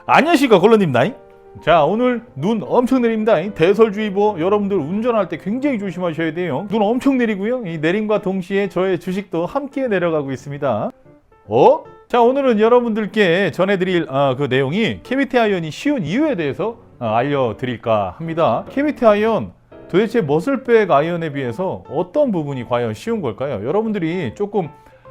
안녕하십니까 콜러님다. 자, 오늘 눈 엄청 내립니다. 대설주의보, 여러분들 운전할 때 굉장히 조심하셔야 돼요. 눈 엄청 내리고요. 이 내림과 동시에 저의 주식도 함께 내려가고 있습니다. 자, 오늘은 여러분들께 전해드릴 그 내용이 캐비티 아이언이 쉬운 이유에 대해서 알려드릴까 합니다. 캐비티 아이언, 도대체 머슬백 아이언에 비해서 어떤 부분이 과연 쉬운 걸까요? 여러분들이 조금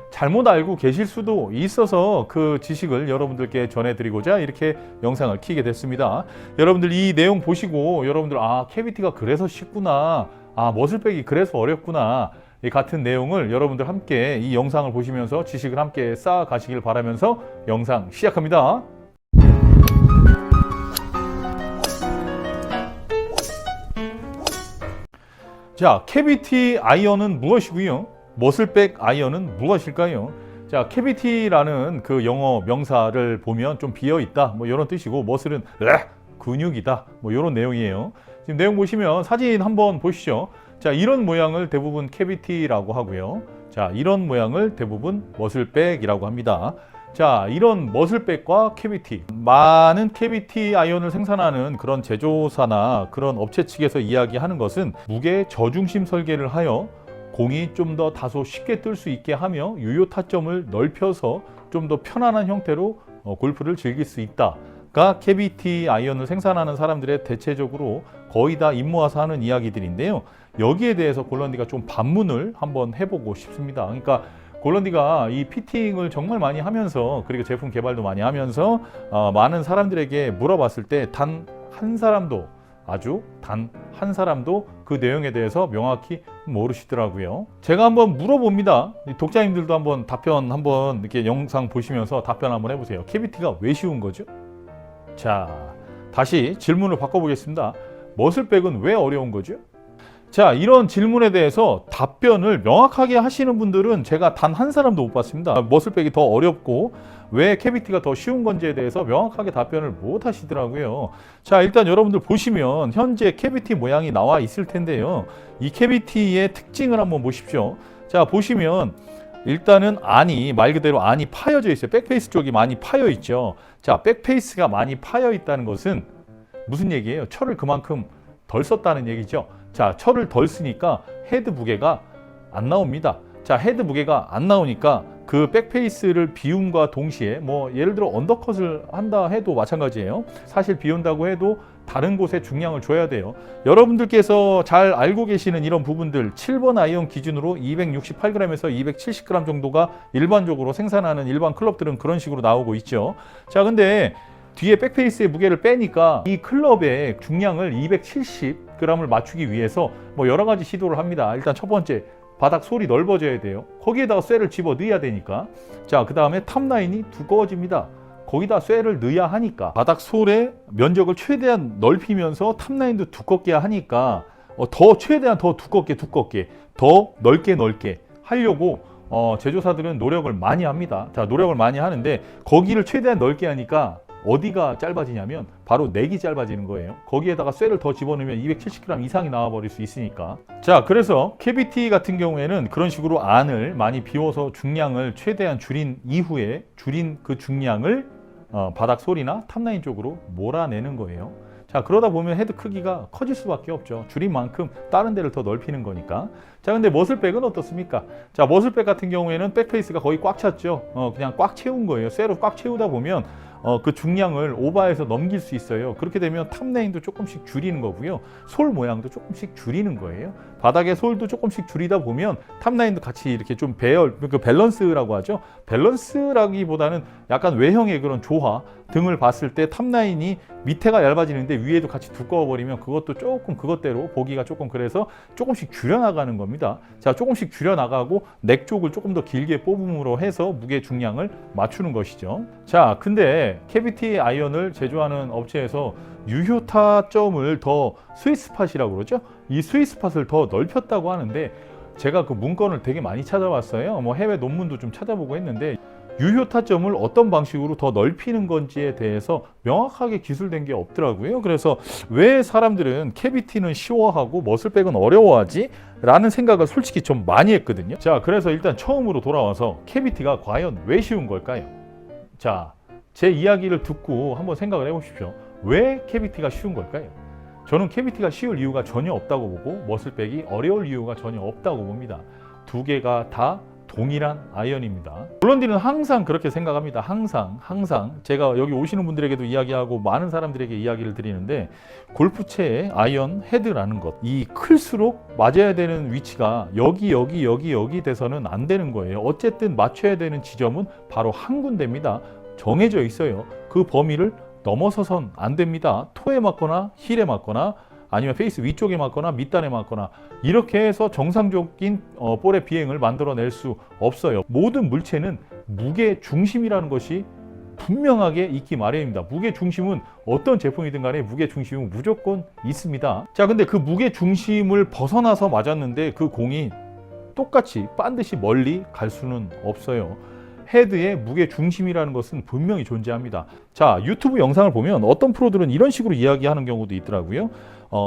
잘못 알고 계실 수도 있어서 그 지식을 여러분들께 전해드리고자 이렇게 영상을 켜게 됐습니다. 여러분들 이 내용 보시고 여러분들 캐비티가 그래서 쉽구나, 머슬백이 그래서 어렵구나, 이 같은 내용을 여러분들 함께 이 영상을 보시면서 지식을 함께 쌓아 가시길 바라면서 영상 시작합니다. 자, 캐비티 아이언은 무엇이고요? 머슬백 아이언은 무엇일까요? 자, 캐비티라는 그 영어 명사를 보면 좀 비어있다, 뭐 이런 뜻이고, 머슬은 근육이다, 뭐 이런 내용이에요. 지금 내용 보시면 사진 한번 보시죠. 자, 이런 모양을 대부분 캐비티라고 하고요. 자, 이런 모양을 대부분 머슬백이라고 합니다. 자, 이런 머슬백과 캐비티, 많은 캐비티 아이언을 생산하는 그런 제조사나 그런 업체 측에서 이야기하는 것은 무게 저중심 설계를 하여 공이 좀 더 다소 쉽게 뜰 수 있게 하며 유효 타점을 넓혀서 좀 더 편안한 형태로 골프를 즐길 수 있다가 캐비티 아이언을 생산하는 사람들의 대체적으로 거의 다 입모아서 하는 이야기들인데요. 여기에 대해서 골런디가 좀 반문을 한번 해보고 싶습니다. 그러니까 골런디가 이 피팅을 정말 많이 하면서, 그리고 제품 개발도 많이 하면서 많은 사람들에게 물어봤을 때 단 한 사람도, 아주 단 한 사람도 그 내용에 대해서 명확히 모르시더라고요. 제가 한번 물어봅니다. 독자님들도 한번 답변 한번 이렇게 영상 보시면서 답변 한번 해보세요. 캐비티가 왜 쉬운 거죠? 자, 다시 질문을 바꿔보겠습니다. 머슬백은 왜 어려운 거죠? 자, 이런 질문에 대해서 답변을 명확하게 하시는 분들은 제가 단 한 사람도 못 봤습니다. 머슬백이 더 어렵고 왜 캐비티가 더 쉬운 건지에 대해서 명확하게 답변을 못 하시더라고요. 자, 일단 여러분들 보시면 현재 캐비티 모양이 나와 있을 텐데요. 이 캐비티의 특징을 한번 보십시오. 자, 보시면 일단은 안이, 말 그대로 안이 파여져 있어요. 백페이스 쪽이 많이 파여 있죠. 자, 백페이스가 많이 파여 있다는 것은 무슨 얘기예요? 철을 그만큼 덜 썼다는 얘기죠. 자, 철을 덜 쓰니까 헤드 무게가 안 나옵니다. 자, 헤드 무게가 안 나오니까 그 백페이스를 비움과 동시에, 뭐 예를 들어 언더컷을 한다 해도 마찬가지예요. 사실 비운다고 해도 다른 곳에 중량을 줘야 돼요. 여러분들께서 잘 알고 계시는 이런 부분들, 7번 아이언 기준으로 268g에서 270g 정도가 일반적으로 생산하는 일반 클럽들은 그런 식으로 나오고 있죠. 자, 근데 뒤에 백페이스의 무게를 빼니까 이 클럽의 중량을 270g을 맞추기 위해서 뭐 여러 가지 시도를 합니다. 일단 첫 번째, 바닥 솔이 넓어져야 돼요. 거기에다가 쇠를 집어 넣어야 되니까. 자, 그 다음에 탑라인이 두꺼워집니다. 거기다 쇠를 넣어야 하니까 바닥 솔의 면적을 최대한 넓히면서 탑라인도 두껍게 하니까 최대한 더 두껍게 더 넓게 하려고 제조사들은 노력을 많이 합니다. 자, 노력을 많이 하는데 거기를 최대한 넓게 하니까 어디가 짧아지냐면 바로 넥이 짧아지는 거예요. 거기에다가 쇠를 더 집어넣으면 270g 이상이 나와버릴 수 있으니까. 자, 그래서 캐비티 같은 경우에는 그런 식으로 안을 많이 비워서 중량을 최대한 줄인 이후에 줄인 그 중량을 바닥 솔이나 탑라인 쪽으로 몰아내는 거예요. 자, 그러다 보면 헤드 크기가 커질 수밖에 없죠. 줄인 만큼 다른 데를 더 넓히는 거니까. 자, 근데 머슬백은 어떻습니까? 자, 머슬백 같은 경우에는 백페이스가 거의 꽉 찼죠. 그냥 꽉 채운 거예요. 쇠로 꽉 채우다 보면 그 중량을 오버해서 넘길 수 있어요. 그렇게 되면 탑레인도 조금씩 줄이는 거고요. 솔 모양도 조금씩 줄이는 거예요. 바닥의 솔도 조금씩 줄이다 보면 탑라인도 같이 이렇게 좀 그 밸런스라고 하죠. 밸런스라기보다는 약간 외형의 그런 조화 등을 봤을 때 탑라인이 밑에가 얇아지는데 위에도 같이 두꺼워버리면 그것도 조금 그것대로 보기가 조금, 그래서 조금씩 줄여나가는 겁니다. 자, 조금씩 줄여나가고 넥 쪽을 조금 더 길게 뽑음으로 해서 무게 중량을 맞추는 것이죠. 자, 근데 캐비티 아이언을 제조하는 업체에서 유효 타점을 더 스윗스팟이라고 그러죠. 이 스윗스팟을 더 넓혔다고 하는데 제가 그 문건을 되게 많이 찾아봤어요. 뭐 해외 논문도 좀 찾아보고 했는데 유효 타점을 어떤 방식으로 더 넓히는 건지에 대해서 명확하게 기술된 게 없더라고요. 그래서 왜 사람들은 캐비티는 쉬워하고 머슬백은 어려워하지? 라는 생각을 솔직히 좀 많이 했거든요. 자, 그래서 일단 처음으로 돌아와서 캐비티가 과연 왜 쉬운 걸까요? 자, 제 이야기를 듣고 한번 생각을 해보십시오. 왜 캐비티가 쉬운 걸까요? 저는 캐비티가 쉬울 이유가 전혀 없다고 보고 머슬백이 어려울 이유가 전혀 없다고 봅니다. 두 개가 다 동일한 아이언입니다. 콜론디는 항상 그렇게 생각합니다. 항상 제가 여기 오시는 분들에게도 이야기하고 많은 사람들에게 이야기를 드리는데, 골프채의 아이언 헤드라는 것, 이 클수록 맞아야 되는 위치가 여기 돼서는 안 되는 거예요. 어쨌든 맞춰야 되는 지점은 바로 한 군데입니다. 정해져 있어요. 그 범위를 넘어서선 안 됩니다. 토에 맞거나 힐에 맞거나 아니면 페이스 위쪽에 맞거나 밑단에 맞거나 이렇게 해서 정상적인 볼의 비행을 만들어낼 수 없어요. 모든 물체는 무게 중심이라는 것이 분명하게 있기 마련입니다. 무게 중심은 어떤 제품이든 간에 무게 중심은 무조건 있습니다. 자, 근데 그 무게 중심을 벗어나서 맞았는데 그 공이 똑같이 반드시 멀리 갈 수는 없어요. 헤드의 무게 중심이라는 것은 분명히 존재합니다. 자, 유튜브 영상을 보면 어떤 프로들은 이런 식으로 이야기하는 경우도 있더라고요.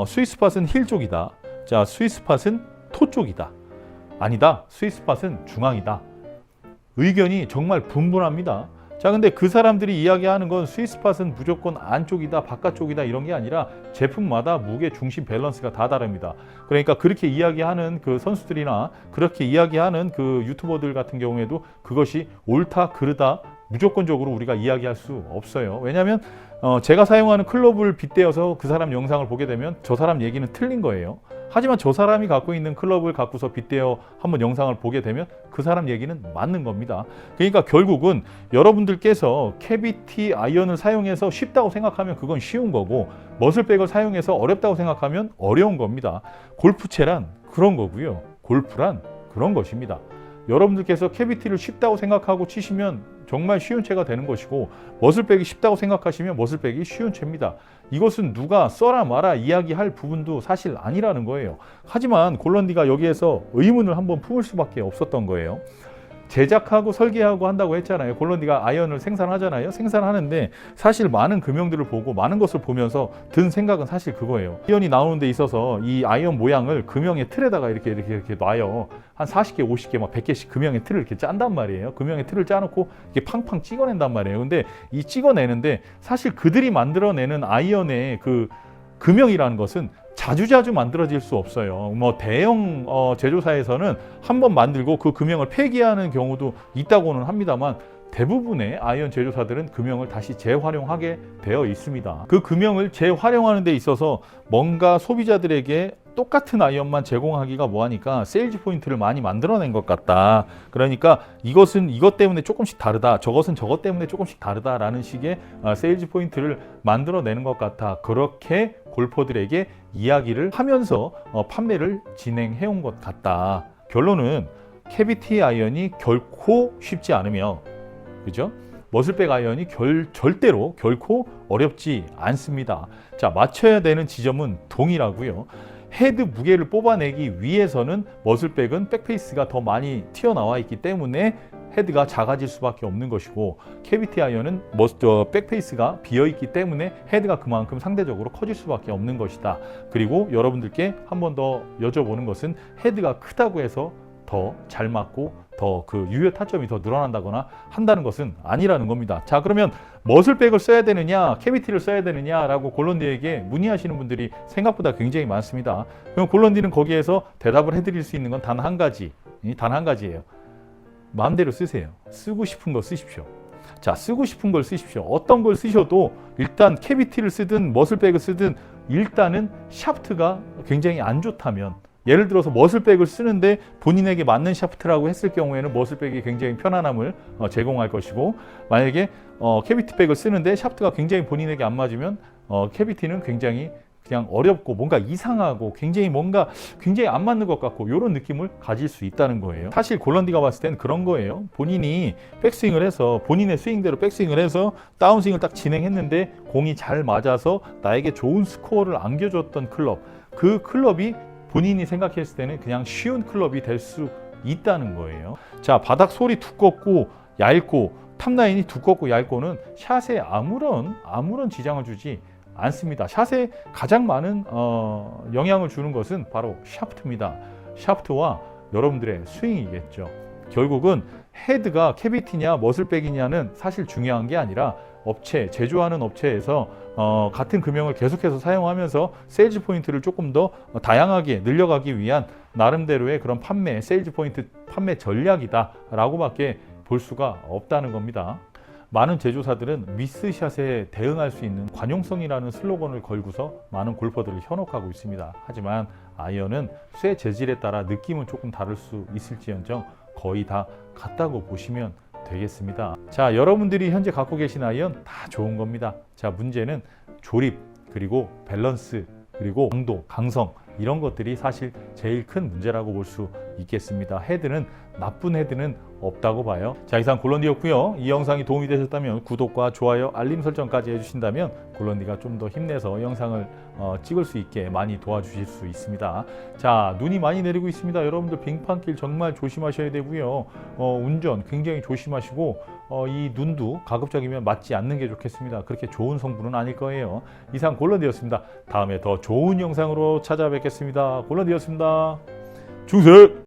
스위스팟은 힐 쪽이다. 자, 스위스팟은 토 쪽이다. 아니다. 스위스팟은 중앙이다. 의견이 정말 분분합니다. 자, 근데 그 사람들이 이야기하는 건 스위스팟은 무조건 안쪽이다, 바깥쪽이다 이런 게 아니라 제품마다 무게 중심 밸런스가 다 다릅니다. 그러니까 그렇게 이야기하는 그 선수들이나 그렇게 이야기하는 그 유튜버들 같은 경우에도 그것이 옳다, 그르다 무조건적으로 우리가 이야기할 수 없어요. 왜냐하면 제가 사용하는 클럽을 빗대어서 그 사람 영상을 보게 되면 저 사람 얘기는 틀린 거예요. 하지만 저 사람이 갖고 있는 클럽을 갖고서 빗대어 한번 영상을 보게 되면 그 사람 얘기는 맞는 겁니다. 그러니까 결국은 여러분들께서 캐비티 아이언을 사용해서 쉽다고 생각하면 그건 쉬운 거고, 머슬백을 사용해서 어렵다고 생각하면 어려운 겁니다. 골프채란 그런 거고요. 골프란 그런 것입니다. 여러분들께서 캐비티를 쉽다고 생각하고 치시면 정말 쉬운 채가 되는 것이고, 머슬백이 쉽다고 생각하시면 머슬백이 쉬운 채입니다. 이것은 누가 써라 마라 이야기할 부분도 사실 아니라는 거예요. 하지만 콜론디가 여기에서 의문을 한번 품을 수밖에 없었던 거예요. 제작하고 설계하고 한다고 했잖아요. 콜론디가 아이언을 생산하잖아요. 생산하는데 사실 많은 금형들을 보고 많은 것을 보면서 든 생각은 사실 그거예요. 아이언이 나오는 데 있어서 이 아이언 모양을 금형의 틀에다가 이렇게 놔요. 한 40개, 50개, 막 100개씩 금형의 틀을 이렇게 짠단 말이에요. 금형의 틀을 짜놓고 이렇게 팡팡 찍어낸단 말이에요. 근데 이 찍어내는데 사실 그들이 만들어내는 아이언의 그 금형이라는 것은 자주자주 만들어질 수 없어요. 뭐 대형 제조사에서는 한번 만들고 그 금형을 폐기하는 경우도 있다고는 합니다만, 대부분의 아이언 제조사들은 금형을 다시 재활용하게 되어 있습니다. 그 금형을 재활용하는 데 있어서 뭔가 소비자들에게 똑같은 아이언만 제공하기가 뭐하니까 세일즈 포인트를 많이 만들어낸 것 같다. 그러니까 이것은 이것 때문에 조금씩 다르다, 저것은 저것 때문에 조금씩 다르다라는 식의 세일즈 포인트를 만들어내는 것 같아. 그렇게 골퍼들에게 이야기를 하면서 판매를 진행해온 것 같다. 결론은 캐비티 아이언이 결코 쉽지 않으며, 그죠? 머슬백 아이언이 절대로 결코 어렵지 않습니다. 자, 맞춰야 되는 지점은 동일하고요. 헤드 무게를 뽑아내기 위해서는 머슬백은 백페이스가 더 많이 튀어나와 있기 때문에 헤드가 작아질 수밖에 없는 것이고, 캐비티 아이언은 백페이스가 비어있기 때문에 헤드가 그만큼 상대적으로 커질 수밖에 없는 것이다. 그리고 여러분들께 한 번 더 여쭤보는 것은, 헤드가 크다고 해서 더 잘 맞고 더 그 유효 타점이 더 늘어난다거나 한다는 것은 아니라는 겁니다. 자, 그러면 머슬백을 써야 되느냐, 캐비티를 써야 되느냐라고 콜론디에게 문의하시는 분들이 생각보다 굉장히 많습니다. 그럼 콜론디는 거기에서 대답을 해드릴 수 있는 건 단 한 가지예요. 마음대로 쓰세요. 쓰고 싶은 거 쓰십시오. 자, 쓰고 싶은 걸 쓰십시오. 어떤 걸 쓰셔도 일단 캐비티를 쓰든 머슬백을 쓰든 일단은 샤프트가 굉장히 안 좋다면, 예를 들어서 머슬백을 쓰는데 본인에게 맞는 샤프트라고 했을 경우에는 머슬백이 굉장히 편안함을 제공할 것이고, 만약에 캐비티백을 쓰는데 샤프트가 굉장히 본인에게 안 맞으면 캐비티는 굉장히 그냥 어렵고 뭔가 이상하고 굉장히 안 맞는 것 같고 이런 느낌을 가질 수 있다는 거예요. 사실 콜론디가 봤을 땐 그런 거예요. 본인이 백스윙을 해서 본인의 스윙대로 백스윙을 해서 다운스윙을 딱 진행했는데 공이 잘 맞아서 나에게 좋은 스코어를 안겨줬던 클럽, 그 클럽이 본인이 생각했을 때는 그냥 쉬운 클럽이 될 수 있다는 거예요. 자, 바닥 솔이 두껍고 얇고 탑라인이 두껍고 얇고는 샷에 아무런 지장을 주지 않습니다. 샷에 가장 많은 영향을 주는 것은 바로 샤프트입니다. 샤프트와 여러분들의 스윙이겠죠. 결국은 헤드가 캐비티냐 머슬백이냐는 사실 중요한 게 아니라 업체, 제조하는 업체에서 같은 금형을 계속해서 사용하면서 세일즈 포인트를 조금 더 다양하게 늘려가기 위한 나름대로의 그런 판매, 세일즈 포인트 판매 전략이다라고밖에 볼 수가 없다는 겁니다. 많은 제조사들은 미스샷에 대응할 수 있는 관용성이라는 슬로건을 걸고서 많은 골퍼들을 현혹하고 있습니다. 하지만 아이언은 쇠 재질에 따라 느낌은 조금 다를 수 있을지언정 거의 다 같다고 보시면 되겠습니다. 자, 여러분들이 현재 갖고 계신 아이언 다 좋은 겁니다. 자, 문제는 조립, 그리고 밸런스, 그리고 강도, 강성 이런 것들이 사실 제일 큰 문제라고 볼 수 있겠습니다. 헤드는 나쁜 헤드는 없다고 봐요. 자, 이상 골런디였고요. 이 영상이 도움이 되셨다면 구독과 좋아요, 알림 설정까지 해주신다면 골런디가 좀 더 힘내서 영상을 찍을 수 있게 많이 도와주실 수 있습니다. 자, 눈이 많이 내리고 있습니다. 여러분들 빙판길 정말 조심하셔야 되고요. 운전 굉장히 조심하시고 이 눈도 가급적이면 맞지 않는 게 좋겠습니다. 그렇게 좋은 성분은 아닐 거예요. 이상 골런디였습니다. 다음에 더 좋은 영상으로 찾아뵙겠습니다. 골런디였습니다. 중세!